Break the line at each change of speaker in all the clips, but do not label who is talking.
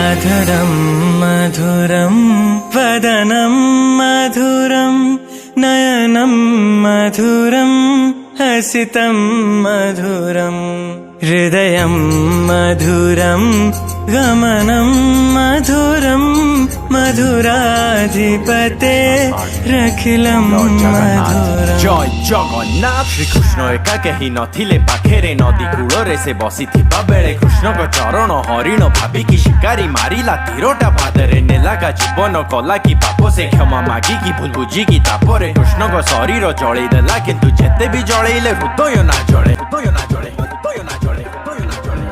अधरं मधुरं वदनं मधुरं नयनं मधुरं हसितं मधुरं हृदयं मधुरं गमनं मधुरं मधुराधिपते रखिलं मधुरं।
जय जगन्नाथ। श्री कृष्ण एकाके ही नथिले पाखेरे नदी कूଳରେ से बसिथिबा बेले कृष्णक चरण हरिण भाबिकी शिकारी मारिला तीरटा पादरे नेलागा जीवन कला कि पाप से क्षमा मागिकी भूल बुझिकी तापरे कृष्णक शरीर जळेई देला किंतु जेते भी जळेइले हृदय ना जळे हृदय ना जळे हृदय ना जळे हृदय ना जळे।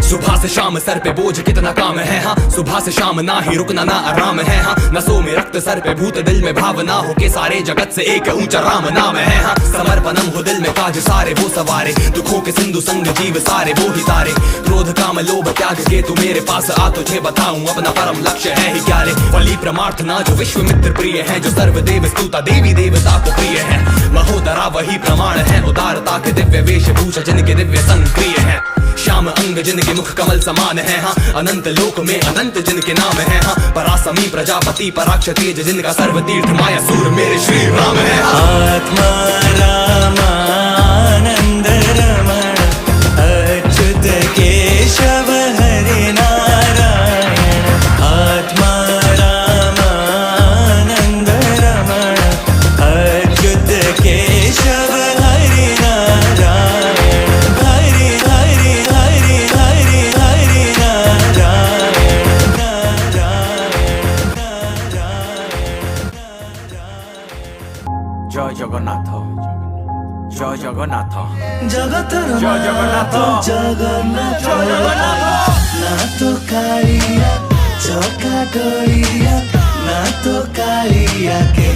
सुबह से शाम सर पे बोझ कितना काम है हाँ, सुबह से शाम ना ही रुकना ना आराम है हाँ, नसों में रक्त सर पे भूत दिल में भावना हो के सारे जगत से एक ऊंचा राम नाम है हाँ, समर्पणम हो दिल में काज सारे वो सवारे दुखों के सिंधु संग जीव सारे वो ही तारे क्रोध काम लोभ त्याग के तू मेरे पास आ तुझे बताऊं अपना परम लक्ष्य है ही क्या रे वली परमार्थना जो विश्व मित्र प्रिय है जो सर्वदेव स्तुता देवी देवता को प्रिय है महोदरा वही प्रमाण है उदारता के दिव्य वेशभूषा जिनके दिव्य संग प्रिय है श्याम अंग जिनके मुख कमल समान है हाँ, अनंत लोक में अनंत जिनके नाम है हाँ, परासमी प्रजापति पराक्ष तेज जिनका सर्व तीर्थ माया सूर मेरे श्री राम है हाँ।
आत्मा रामानंद रमण अच्युत केशव हरि नारायण आत्मा रामानंद रमण अच्युत केशव हरि नारायण हरि हरि हरि हरि हरि नारायण नारायण
जय जगन्नाथ जय जगन्नाथ
जगतर
जय जगन्नाथ
जगन्नाथ
जय जगन्नाथ।
ना तो कालिया चौका डोरिया ना तो कालिया के